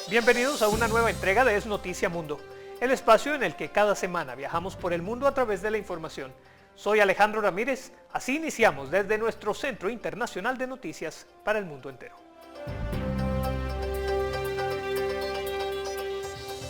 Bienvenidos a una nueva entrega de Es Noticia Mundo, el espacio en el que cada semana viajamos por el mundo a través de la información. Soy Alejandro Ramírez, así iniciamos desde nuestro Centro Internacional de Noticias para el mundo entero.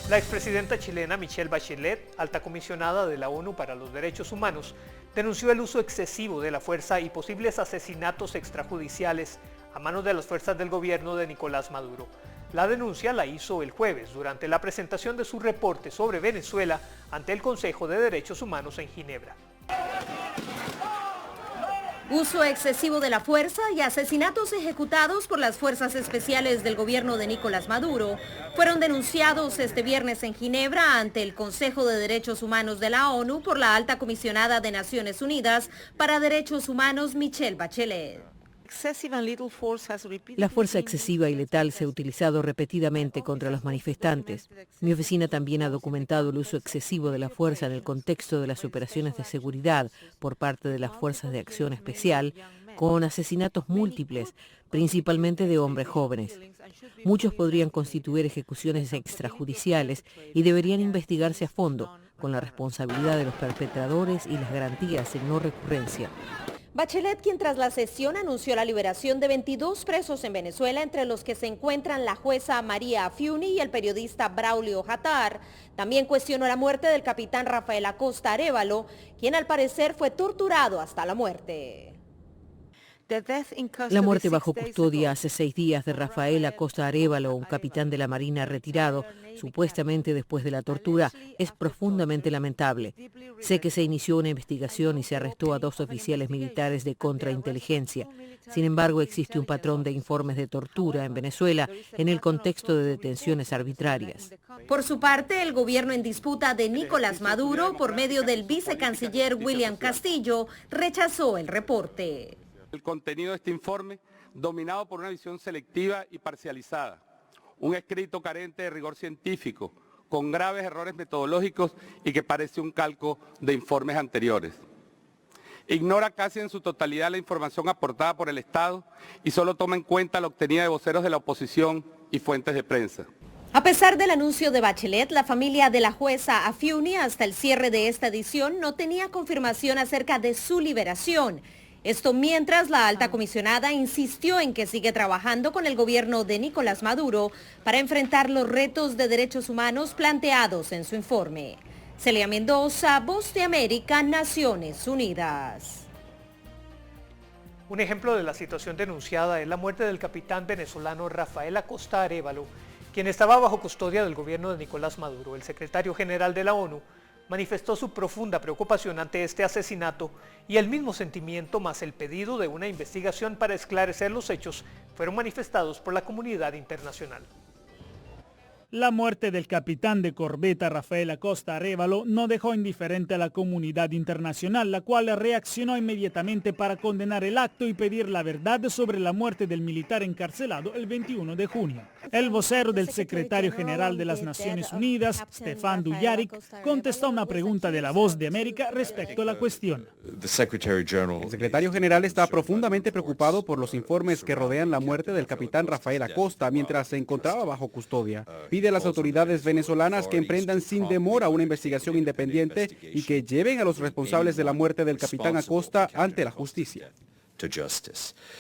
La expresidenta chilena Michelle Bachelet, alta comisionada de la ONU para los Derechos Humanos, denunció el uso excesivo de la fuerza y posibles asesinatos extrajudiciales a manos de las fuerzas del gobierno de Nicolás Maduro. La denuncia la hizo el jueves durante la presentación de su reporte sobre Venezuela ante el Consejo de Derechos Humanos en Ginebra. Uso excesivo de la fuerza y asesinatos ejecutados por las fuerzas especiales del gobierno de Nicolás Maduro fueron denunciados este viernes en Ginebra ante el Consejo de Derechos Humanos de la ONU por la alta comisionada de Naciones Unidas para Derechos Humanos, Michelle Bachelet. La fuerza excesiva y letal se ha utilizado repetidamente contra los manifestantes. Mi oficina también ha documentado el uso excesivo de la fuerza en el contexto de las operaciones de seguridad por parte de las fuerzas de acción especial, con asesinatos múltiples, principalmente de hombres jóvenes. Muchos podrían constituir ejecuciones extrajudiciales y deberían investigarse a fondo, con la responsabilidad de los perpetradores y las garantías de no recurrencia. Bachelet, quien tras la sesión anunció la liberación de 22 presos en Venezuela, entre los que se encuentran la jueza María Afiuni y el periodista Braulio Hattar, también cuestionó la muerte del capitán Rafael Acosta Arévalo, quien al parecer fue torturado hasta la muerte. La muerte bajo custodia hace 6 días de Rafael Acosta Arévalo, un capitán de la Marina retirado, supuestamente después de la tortura, es profundamente lamentable. Sé que se inició una investigación y se arrestó a 2 oficiales militares de contrainteligencia. Sin embargo, existe un patrón de informes de tortura en Venezuela en el contexto de detenciones arbitrarias. Por su parte, el gobierno en disputa de Nicolás Maduro, por medio del vicecanciller William Castillo, rechazó el reporte. El contenido de este informe, dominado por una visión selectiva y parcializada, un escrito carente de rigor científico, con graves errores metodológicos y que parece un calco de informes anteriores. Ignora casi en su totalidad la información aportada por el Estado y solo toma en cuenta la obtenida de voceros de la oposición y fuentes de prensa. A pesar del anuncio de Bachelet, la familia de la jueza Afiuni hasta el cierre de esta edición no tenía confirmación acerca de su liberación. Esto mientras la alta comisionada insistió en que sigue trabajando con el gobierno de Nicolás Maduro para enfrentar los retos de derechos humanos planteados en su informe. Celia Mendoza, Voz de América, Naciones Unidas. Un ejemplo de la situación denunciada es la muerte del capitán venezolano Rafael Acosta Arévalo, quien estaba bajo custodia del gobierno de Nicolás Maduro. El secretario general de la ONU manifestó su profunda preocupación ante este asesinato y el mismo sentimiento más el pedido de una investigación para esclarecer los hechos fueron manifestados por la comunidad internacional. La muerte del capitán de corbeta Rafael Acosta Arévalo no dejó indiferente a la comunidad internacional, la cual reaccionó inmediatamente para condenar el acto y pedir la verdad sobre la muerte del militar encarcelado el 21 de junio. El vocero del secretario general de las Naciones Unidas, Stefan Dujarric, contestó una pregunta de La Voz de América respecto a la cuestión. El secretario general está profundamente preocupado por los informes que rodean la muerte del capitán Rafael Acosta mientras se encontraba bajo custodia. Pide a las autoridades venezolanas que emprendan sin demora una investigación independiente y que lleven a los responsables de la muerte del capitán Acosta ante la justicia.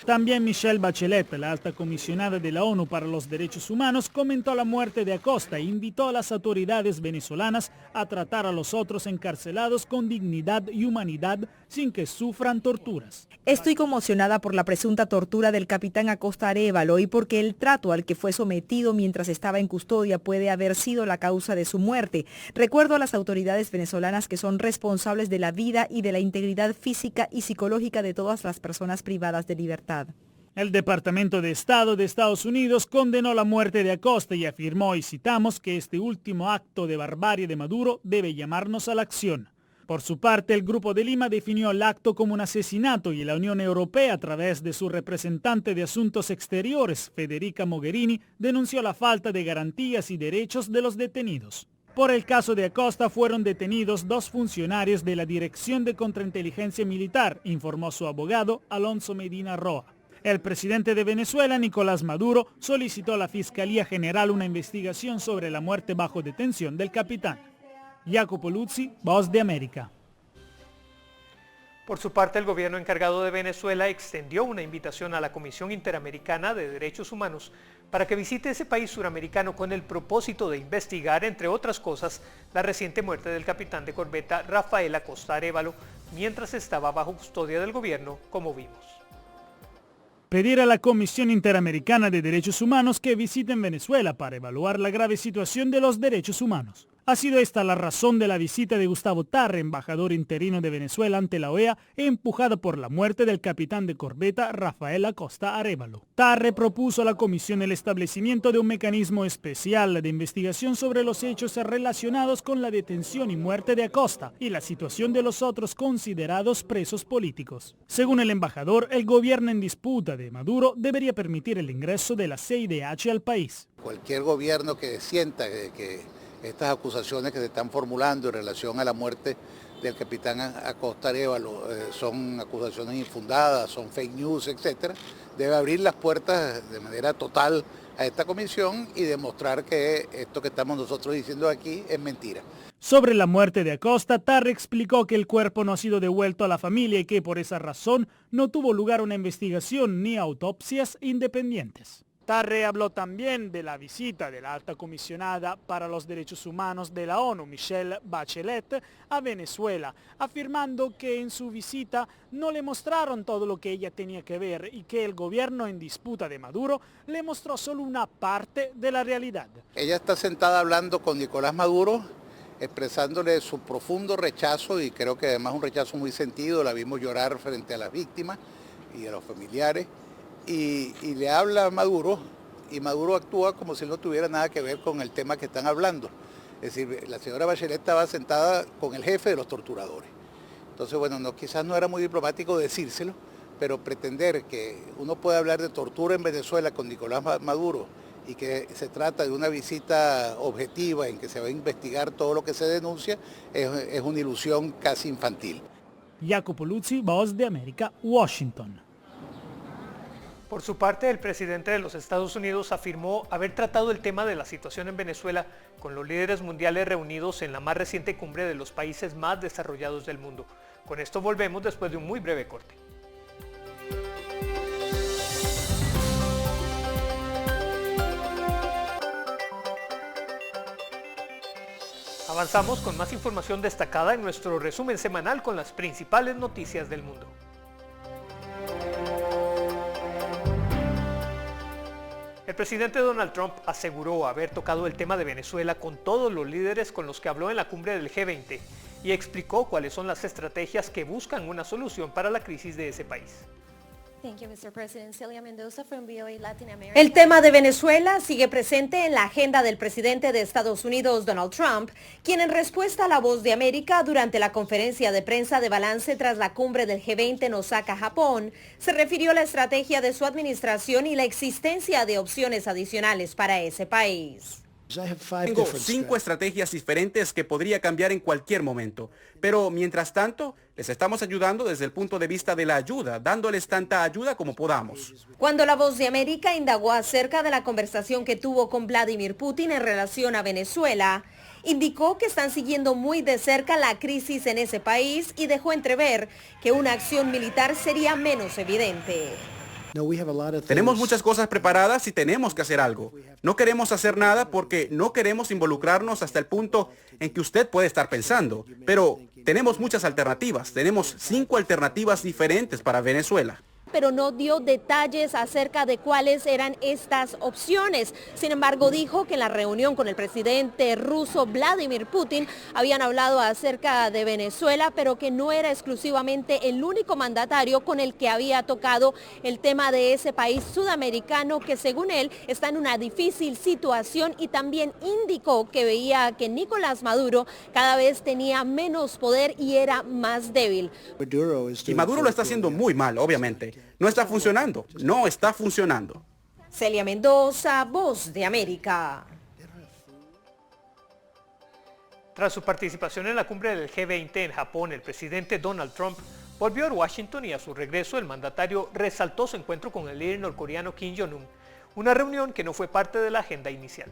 También Michelle Bachelet, la alta comisionada de la ONU para los Derechos Humanos, comentó la muerte de Acosta e invitó a las autoridades venezolanas a tratar a los otros encarcelados con dignidad y humanidad sin que sufran torturas. Estoy conmocionada por la presunta tortura del capitán Acosta Arévalo y porque el trato al que fue sometido mientras estaba en custodia puede haber sido la causa de su muerte. Recuerdo a las autoridades venezolanas que son responsables de la vida y de la integridad física y psicológica de todas las personas privadas de libertad. El Departamento de Estado de Estados Unidos condenó la muerte de Acosta y afirmó, y citamos, que este último acto de barbarie de Maduro debe llamarnos a la acción. Por su parte, el Grupo de Lima definió el acto como un asesinato y la Unión Europea, a través de su representante de Asuntos Exteriores, Federica Mogherini, denunció la falta de garantías y derechos de los detenidos. Por el caso de Acosta fueron detenidos 2 funcionarios de la Dirección de Contrainteligencia Militar, informó su abogado Alonso Medina Roa. El presidente de Venezuela, Nicolás Maduro, solicitó a la Fiscalía General una investigación sobre la muerte bajo detención del capitán. Jacopo Luzzi, Voz de América. Por su parte, el gobierno encargado de Venezuela extendió una invitación a la Comisión Interamericana de Derechos Humanos para que visite ese país suramericano con el propósito de investigar, entre otras cosas, la reciente muerte del capitán de corbeta Rafael Acosta Arévalo, mientras estaba bajo custodia del gobierno, como vimos. Pedir a la Comisión Interamericana de Derechos Humanos que visiten Venezuela para evaluar la grave situación de los derechos humanos. Ha sido esta la razón de la visita de Gustavo Tarre, embajador interino de Venezuela ante la OEA, empujada por la muerte del capitán de corbeta Rafael Acosta Arévalo. Tarre propuso a la comisión el establecimiento de un mecanismo especial de investigación sobre los hechos relacionados con la detención y muerte de Acosta y la situación de los otros considerados presos políticos. Según el embajador, el gobierno en disputa de Maduro debería permitir el ingreso de la CIDH al país. Cualquier gobierno que sienta que estas acusaciones que se están formulando en relación a la muerte del capitán Acosta Arévalo son acusaciones infundadas, son fake news, etcétera, debe abrir las puertas de manera total a esta comisión y demostrar que esto que estamos nosotros diciendo aquí es mentira. Sobre la muerte de Acosta, Tarre explicó que el cuerpo no ha sido devuelto a la familia y que por esa razón no tuvo lugar una investigación ni autopsias independientes. Tarre habló también de la visita de la alta comisionada para los derechos humanos de la ONU, Michelle Bachelet, a Venezuela, afirmando que en su visita no le mostraron todo lo que ella tenía que ver y que el gobierno en disputa de Maduro le mostró solo una parte de la realidad. Ella está sentada hablando con Nicolás Maduro, expresándole su profundo rechazo y creo que además un rechazo muy sentido, la vimos llorar frente a las víctimas y a los familiares. Y le habla a Maduro y Maduro actúa como si no tuviera nada que ver con el tema que están hablando. Es decir, la señora Bachelet estaba sentada con el jefe de los torturadores. Entonces, bueno, quizás no era muy diplomático decírselo, pero pretender que uno pueda hablar de tortura en Venezuela con Nicolás Maduro y que se trata de una visita objetiva en que se va a investigar todo lo que se denuncia, es una ilusión casi infantil. Jacopo Luzzi, Voz de América, Washington. Por su parte, el presidente de los Estados Unidos afirmó haber tratado el tema de la situación en Venezuela con los líderes mundiales reunidos en la más reciente cumbre de los países más desarrollados del mundo. Con esto volvemos después de un muy breve corte. Avanzamos con más información destacada en nuestro resumen semanal con las principales noticias del mundo. El presidente Donald Trump aseguró haber tocado el tema de Venezuela con todos los líderes con los que habló en la cumbre del G20 y explicó cuáles son las estrategias que buscan una solución para la crisis de ese país. El tema de Venezuela sigue presente en la agenda del presidente de Estados Unidos, Donald Trump, quien en respuesta a La Voz de América durante la conferencia de prensa de balance tras la cumbre del G20 en Osaka, Japón, se refirió a la estrategia de su administración y la existencia de opciones adicionales para ese país. Tengo 5 estrategias diferentes que podría cambiar en cualquier momento, pero mientras tanto les estamos ayudando desde el punto de vista de la ayuda, dándoles tanta ayuda como podamos. Cuando La Voz de América indagó acerca de la conversación que tuvo con Vladimir Putin en relación a Venezuela, indicó que están siguiendo muy de cerca la crisis en ese país y dejó entrever que una acción militar sería menos evidente. Tenemos muchas cosas preparadas y tenemos que hacer algo. No queremos hacer nada porque no queremos involucrarnos hasta el punto en que usted puede estar pensando. Pero tenemos muchas alternativas. Tenemos 5 alternativas diferentes para Venezuela. Pero no dio detalles acerca de cuáles eran estas opciones. Sin embargo, dijo que en la reunión con el presidente ruso Vladimir Putin habían hablado acerca de Venezuela, pero que no era exclusivamente el único mandatario con el que había tocado el tema de ese país sudamericano que, según él, está en una difícil situación, y también indicó que veía que Nicolás Maduro cada vez tenía menos poder y era más débil. Y Maduro lo está haciendo muy mal, obviamente. No está funcionando, no está funcionando. Celia Mendoza, Voz de América. Tras su participación en la cumbre del G20 en Japón, el presidente Donald Trump volvió a Washington y a su regreso el mandatario resaltó su encuentro con el líder norcoreano Kim Jong-un, una reunión que no fue parte de la agenda inicial.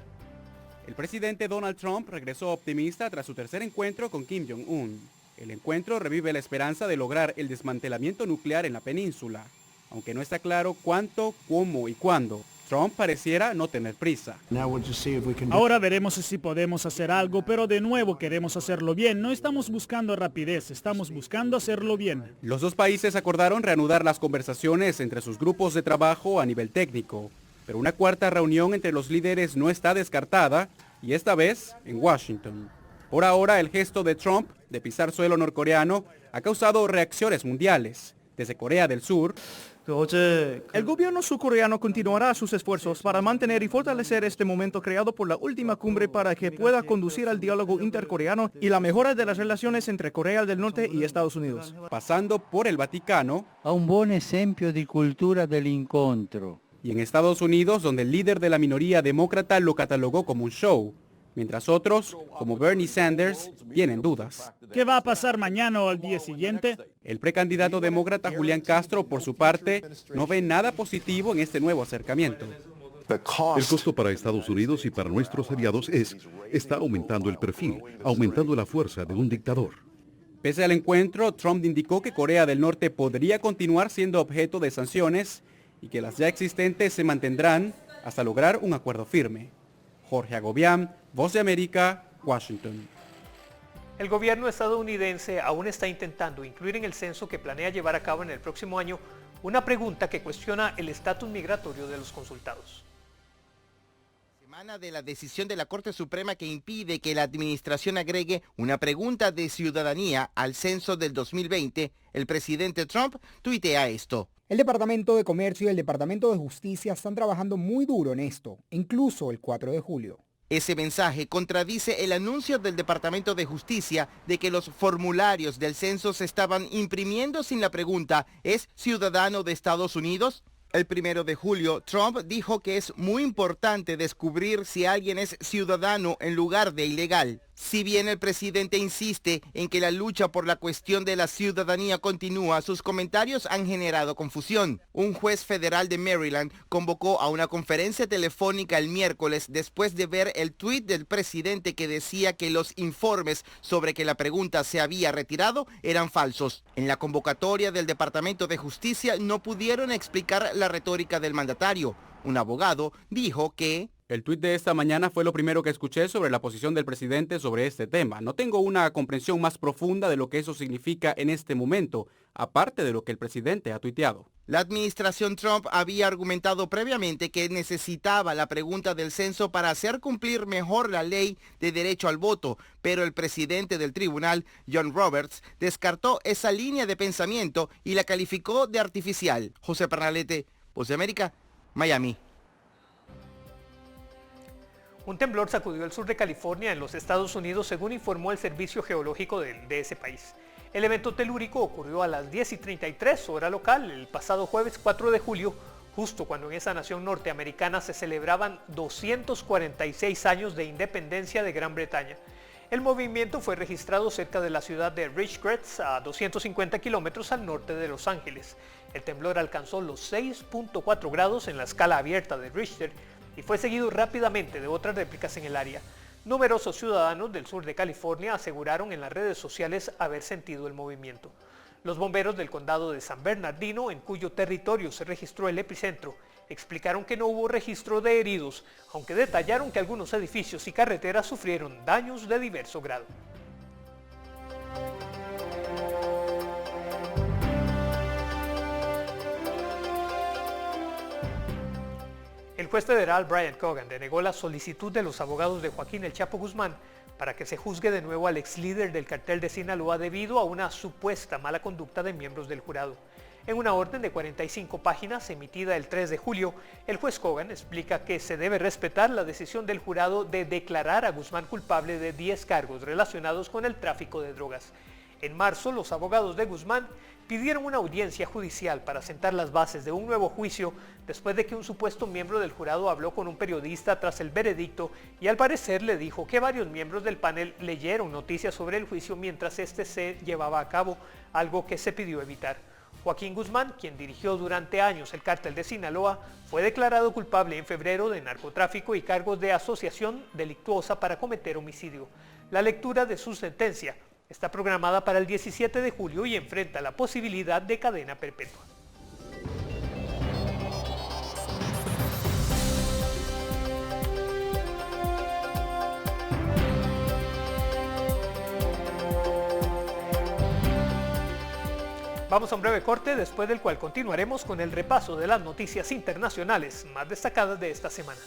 El presidente Donald Trump regresó optimista tras su tercer encuentro con Kim Jong-un. El encuentro revive la esperanza de lograr el desmantelamiento nuclear en la península, aunque no está claro cuánto, cómo y cuándo. Trump pareciera no tener prisa. Ahora veremos si podemos hacer algo, pero de nuevo queremos hacerlo bien. No estamos buscando rapidez, estamos buscando hacerlo bien. Los dos países acordaron reanudar las conversaciones entre sus grupos de trabajo a nivel técnico, pero una cuarta reunión entre los líderes no está descartada, y esta vez en Washington. Por ahora, el gesto de Trump de pisar suelo norcoreano ha causado reacciones mundiales. Desde Corea del Sur, el gobierno surcoreano continuará sus esfuerzos para mantener y fortalecer este momento creado por la última cumbre para que pueda conducir al diálogo intercoreano y la mejora de las relaciones entre Corea del Norte y Estados Unidos. Pasando por el Vaticano, a un buen ejemplo de cultura del encuentro. Y en Estados Unidos, donde el líder de la minoría demócrata lo catalogó como un show, mientras otros, como Bernie Sanders, tienen dudas. ¿Qué va a pasar mañana o al día siguiente? El precandidato demócrata Julián Castro, por su parte, no ve nada positivo en este nuevo acercamiento. El costo para Estados Unidos y para nuestros aliados está aumentando el perfil, aumentando la fuerza de un dictador. Pese al encuentro, Trump indicó que Corea del Norte podría continuar siendo objeto de sanciones y que las ya existentes se mantendrán hasta lograr un acuerdo firme. Jorge Agobián, Voz de América, Washington. El gobierno estadounidense aún está intentando incluir en el censo que planea llevar a cabo en el próximo año una pregunta que cuestiona el estatus migratorio de los consultados. Semana de la decisión de la Corte Suprema que impide que la administración agregue una pregunta de ciudadanía al censo del 2020, el presidente Trump tuitea esto. El Departamento de Comercio y el Departamento de Justicia están trabajando muy duro en esto, incluso el 4 de julio. Ese mensaje contradice el anuncio del Departamento de Justicia de que los formularios del censo se estaban imprimiendo sin la pregunta ¿es ciudadano de Estados Unidos? El 1 de julio, Trump dijo que es muy importante descubrir si alguien es ciudadano en lugar de ilegal. Si bien el presidente insiste en que la lucha por la cuestión de la ciudadanía continúa, sus comentarios han generado confusión. Un juez federal de Maryland convocó a una conferencia telefónica el miércoles después de ver el tuit del presidente que decía que los informes sobre que la pregunta se había retirado eran falsos. En la convocatoria del Departamento de Justicia no pudieron explicar la retórica del mandatario. Un abogado dijo que el tuit de esta mañana fue lo primero que escuché sobre la posición del presidente sobre este tema. No tengo una comprensión más profunda de lo que eso significa en este momento, aparte de lo que el presidente ha tuiteado. La administración Trump había argumentado previamente que necesitaba la pregunta del censo para hacer cumplir mejor la ley de derecho al voto, pero el presidente del tribunal, John Roberts, descartó esa línea de pensamiento y la calificó de artificial. José Pernalete, Voz de América, Miami. Un temblor sacudió el sur de California en los Estados Unidos, según informó el Servicio Geológico de ese país. El evento telúrico ocurrió a las 10:33 hora local el pasado jueves 4 de julio, justo cuando en esa nación norteamericana se celebraban 246 años de independencia de Gran Bretaña. El movimiento fue registrado cerca de la ciudad de Ridgecrest, a 250 kilómetros al norte de Los Ángeles. El temblor alcanzó los 6.4 grados en la escala abierta de Richter y fue seguido rápidamente de otras réplicas en el área. Numerosos ciudadanos del sur de California aseguraron en las redes sociales haber sentido el movimiento. Los bomberos del condado de San Bernardino, en cuyo territorio se registró el epicentro, explicaron que no hubo registro de heridos, aunque detallaron que algunos edificios y carreteras sufrieron daños de diverso grado. El juez federal Brian Cogan denegó la solicitud de los abogados de Joaquín El Chapo Guzmán para que se juzgue de nuevo al ex líder del cartel de Sinaloa debido a una supuesta mala conducta de miembros del jurado. En una orden de 45 páginas emitida el 3 de julio, el juez Cogan explica que se debe respetar la decisión del jurado de declarar a Guzmán culpable de 10 cargos relacionados con el tráfico de drogas. En marzo, los abogados de Guzmán pidieron una audiencia judicial para sentar las bases de un nuevo juicio después de que un supuesto miembro del jurado habló con un periodista tras el veredicto y al parecer le dijo que varios miembros del panel leyeron noticias sobre el juicio mientras este se llevaba a cabo, algo que se pidió evitar. Joaquín Guzmán, quien dirigió durante años el cártel de Sinaloa, fue declarado culpable en febrero de narcotráfico y cargos de asociación delictuosa para cometer homicidio. La lectura de su sentencia está programada para el 17 de julio y enfrenta la posibilidad de cadena perpetua. Vamos a un breve corte, después del cual continuaremos con el repaso de las noticias internacionales más destacadas de esta semana.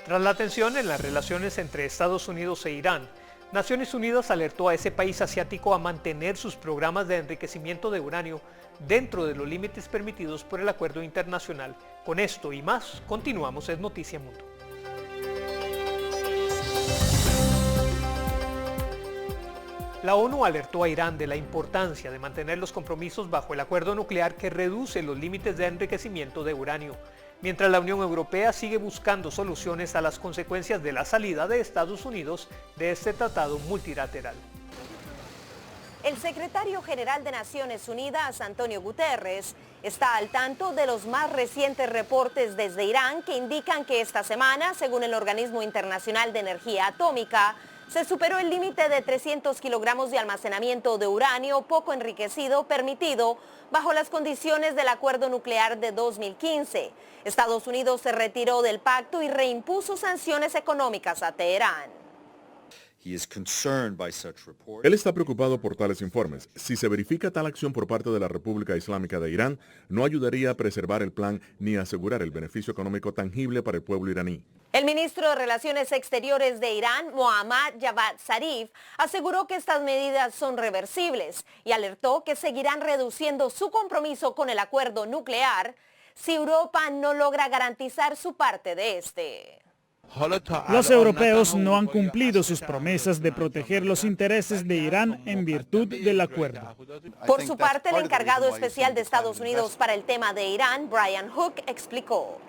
Tras la tensión en las relaciones entre Estados Unidos e Irán, Naciones Unidas alertó a ese país asiático a mantener sus programas de enriquecimiento de uranio dentro de los límites permitidos por el acuerdo internacional. Con esto y más, continuamos en Noticia Mundo. La ONU alertó a Irán de la importancia de mantener los compromisos bajo el acuerdo nuclear que reduce los límites de enriquecimiento de uranio, mientras la Unión Europea sigue buscando soluciones a las consecuencias de la salida de Estados Unidos de este tratado multilateral. El secretario general de Naciones Unidas, Antonio Guterres, está al tanto de los más recientes reportes desde Irán que indican que esta semana, según el Organismo Internacional de Energía Atómica, se superó el límite de 300 kilogramos de almacenamiento de uranio poco enriquecido permitido bajo las condiciones del acuerdo nuclear de 2015. Estados Unidos se retiró del pacto y reimpuso sanciones económicas a Teherán. Él está preocupado por tales informes. Si se verifica tal acción por parte de la República Islámica de Irán, no ayudaría a preservar el plan ni a asegurar el beneficio económico tangible para el pueblo iraní. El ministro de Relaciones Exteriores de Irán, Mohammad Javad Zarif, aseguró que estas medidas son reversibles y alertó que seguirán reduciendo su compromiso con el acuerdo nuclear si Europa no logra garantizar su parte de este. Los europeos no han cumplido sus promesas de proteger los intereses de Irán en virtud del acuerdo. Por su parte, el encargado especial de Estados Unidos para el tema de Irán, Brian Hook, explicó: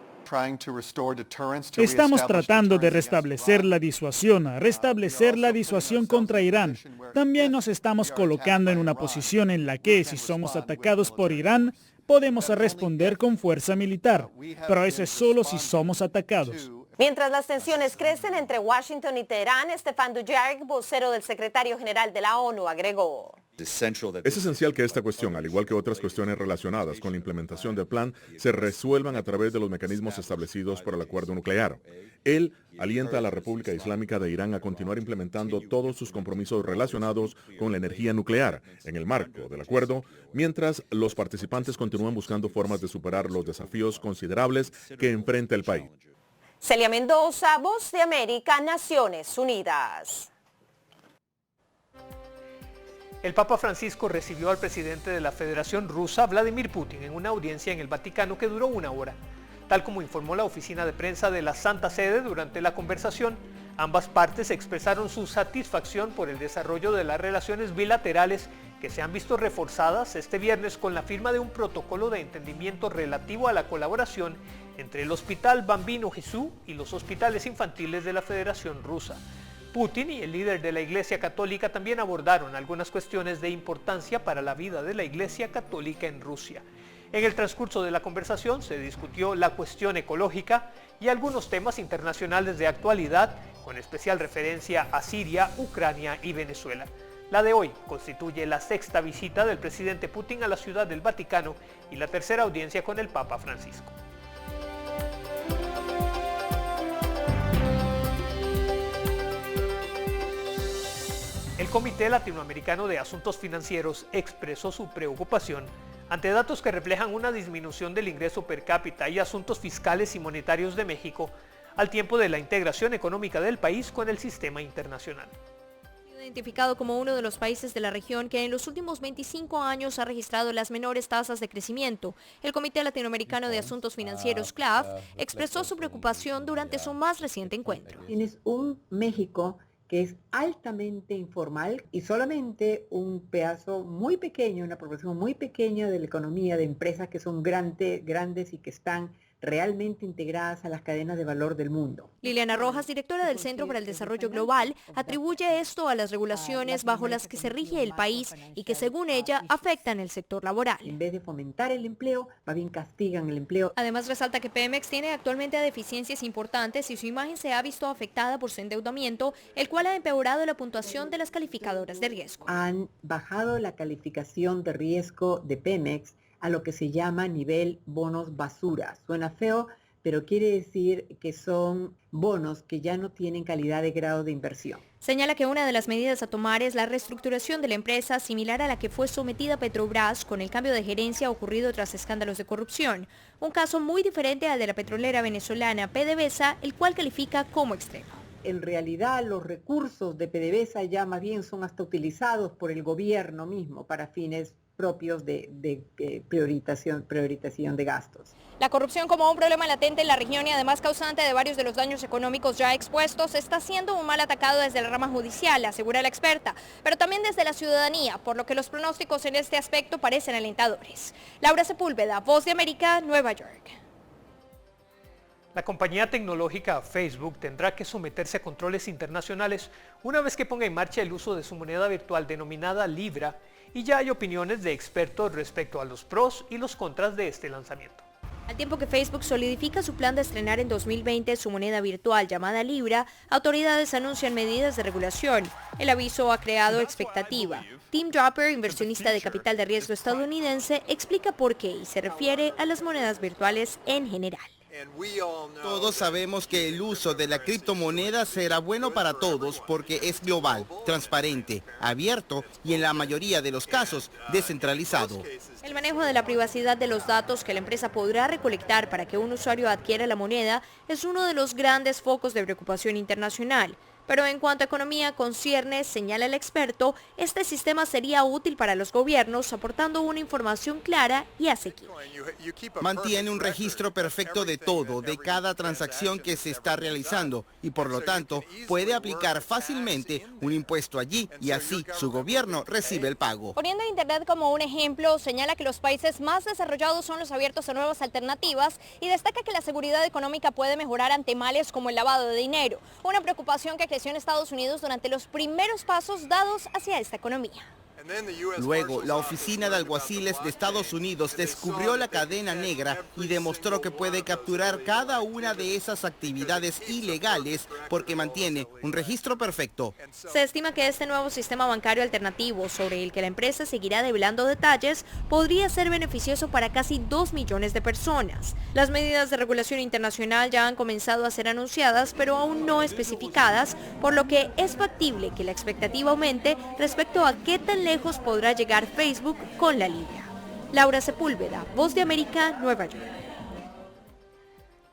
Estamos tratando de restablecer la disuasión contra Irán. También nos estamos colocando en una posición en la que, si somos atacados por Irán, podemos responder con fuerza militar, pero eso es solo si somos atacados. Mientras las tensiones crecen entre Washington y Teherán, Stefan Dujarric, vocero del secretario general de la ONU, agregó: Es esencial que esta cuestión, al igual que otras cuestiones relacionadas con la implementación del plan, se resuelvan a través de los mecanismos establecidos por el acuerdo nuclear. Él alienta a la República Islámica de Irán a continuar implementando todos sus compromisos relacionados con la energía nuclear en el marco del acuerdo, mientras los participantes continúan buscando formas de superar los desafíos considerables que enfrenta el país. Celia Mendoza, Voz de América, Naciones Unidas. El Papa Francisco recibió al presidente de la Federación Rusa, Vladimir Putin, en una audiencia en el Vaticano que duró 1 hora. Tal como informó la oficina de prensa de la Santa Sede, durante la conversación, ambas partes expresaron su satisfacción por el desarrollo de las relaciones bilaterales que se han visto reforzadas este viernes con la firma de un protocolo de entendimiento relativo a la colaboración entre el Hospital Bambino Gesù y los hospitales infantiles de la Federación Rusa. Putin y el líder de la Iglesia Católica también abordaron algunas cuestiones de importancia para la vida de la Iglesia Católica en Rusia. En el transcurso de la conversación se discutió la cuestión ecológica y algunos temas internacionales de actualidad, con especial referencia a Siria, Ucrania y Venezuela. La de hoy constituye la 6ª visita del presidente Putin a la Ciudad del Vaticano y la 3ª audiencia con el Papa Francisco. El Comité Latinoamericano de Asuntos Financieros expresó su preocupación ante datos que reflejan una disminución del ingreso per cápita y asuntos fiscales y monetarios de México al tiempo de la integración económica del país con el sistema internacional. identificado como uno de los países de la región que en los últimos 25 años ha registrado las menores tasas de crecimiento. El Comité Latinoamericano de Asuntos Financieros, CLAF, expresó su preocupación durante su más reciente encuentro. Tienes un México que es altamente informal y solamente un pedazo muy pequeño, una proporción muy pequeña de la economía de empresas que son grandes y que están realmente integradas a las cadenas de valor del mundo. Liliana Rojas, directora del Centro para el Desarrollo Global, atribuye esto a las regulaciones bajo las que se rige el país y que, según ella, afectan el sector laboral. En vez de fomentar el empleo, más bien castigan el empleo. Además, resalta que Pemex tiene actualmente deficiencias importantes y su imagen se ha visto afectada por su endeudamiento, el cual ha empeorado la puntuación de las calificadoras de riesgo. Han bajado la calificación de riesgo de Pemex a lo que se llama nivel bonos basura. Suena feo, pero quiere decir que son bonos que ya no tienen calidad de grado de inversión. Señala que una de las medidas a tomar es la reestructuración de la empresa, similar a la que fue sometida Petrobras con el cambio de gerencia ocurrido tras escándalos de corrupción. Un caso muy diferente al de la petrolera venezolana PDVSA, el cual califica como extremo. En realidad los recursos de PDVSA ya más bien son hasta utilizados por el gobierno mismo para fines propios de priorización de gastos. La corrupción como un problema latente en la región y además causante de varios de los daños económicos ya expuestos está siendo un mal atacado desde la rama judicial, asegura la experta, pero también desde la ciudadanía, por lo que los pronósticos en este aspecto parecen alentadores. Laura Sepúlveda, Voz de América, Nueva York. La compañía tecnológica Facebook tendrá que someterse a controles internacionales una vez que ponga en marcha el uso de su moneda virtual denominada Libra, y ya hay opiniones de expertos respecto a los pros y los contras de este lanzamiento. Al tiempo que Facebook solidifica su plan de estrenar en 2020 su moneda virtual llamada Libra, autoridades anuncian medidas de regulación. El aviso ha creado expectativa. Tim Draper, inversionista de capital de riesgo estadounidense, explica por qué y se refiere a las monedas virtuales en general. Todos sabemos que el uso de la criptomoneda será bueno para todos porque es global, transparente, abierto y en la mayoría de los casos descentralizado. El manejo de la privacidad de los datos que la empresa podrá recolectar para que un usuario adquiera la moneda es uno de los grandes focos de preocupación internacional. Pero en cuanto a economía concierne, señala el experto, este sistema sería útil para los gobiernos, aportando una información clara y asequible. Mantiene un registro perfecto de todo, de cada transacción que se está realizando, y por lo tanto puede aplicar fácilmente un impuesto allí y así su gobierno recibe el pago. Poniendo Internet como un ejemplo, señala que los países más desarrollados son los abiertos a nuevas alternativas y destaca que la seguridad económica puede mejorar ante males como el lavado de dinero, una preocupación que creció en Estados Unidos durante los primeros pasos dados hacia esta economía. Luego, la Oficina de Alguaciles de Estados Unidos descubrió la cadena negra y demostró que puede capturar cada una de esas actividades ilegales porque mantiene un registro perfecto. Se estima que este nuevo sistema bancario alternativo, sobre el que la empresa seguirá develando detalles, podría ser beneficioso para casi 2 millones de personas. Las medidas de regulación internacional ya han comenzado a ser anunciadas, pero aún no especificadas, por lo que es factible que la expectativa aumente respecto a qué tan lejos podrá llegar Facebook con la Libra. Laura Sepúlveda, Voz de América, Nueva York.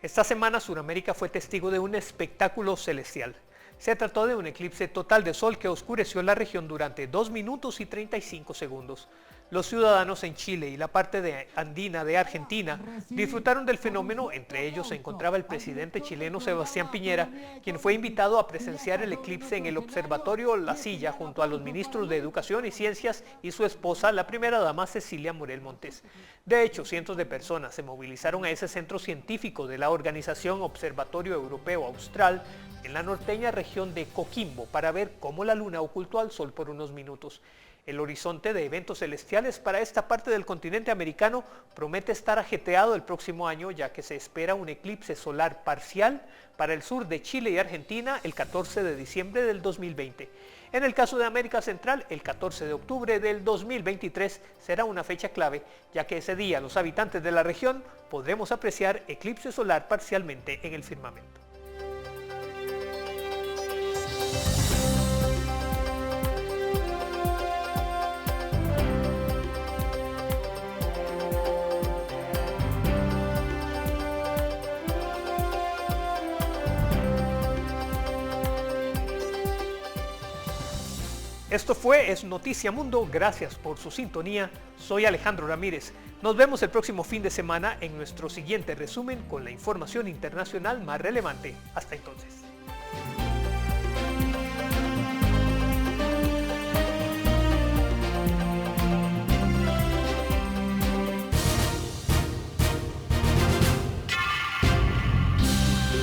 Esta semana Sudamérica fue testigo de un espectáculo celestial. Se trató de un eclipse total de sol que oscureció la región durante 2 minutos y 35 segundos. Los ciudadanos en Chile y la parte andina de Argentina disfrutaron del fenómeno. Entre ellos se encontraba el presidente chileno Sebastián Piñera, quien fue invitado a presenciar el eclipse en el Observatorio La Silla junto a los ministros de Educación y Ciencias y su esposa, la primera dama Cecilia Morel Montes. De hecho, cientos de personas se movilizaron a ese centro científico de la Organización Observatorio Europeo Austral en la norteña región de Coquimbo para ver cómo la luna ocultó al sol por unos minutos. El horizonte de eventos celestiales para esta parte del continente americano promete estar ajetreado el próximo año, ya que se espera un eclipse solar parcial para el sur de Chile y Argentina el 14 de diciembre del 2020. En el caso de América Central, el 14 de octubre del 2023 será una fecha clave, ya que ese día los habitantes de la región podremos apreciar eclipse solar parcialmente en el firmamento. Esto fue Es Noticia Mundo, gracias por su sintonía, soy Alejandro Ramírez. Nos vemos el próximo fin de semana en nuestro siguiente resumen con la información internacional más relevante. Hasta entonces.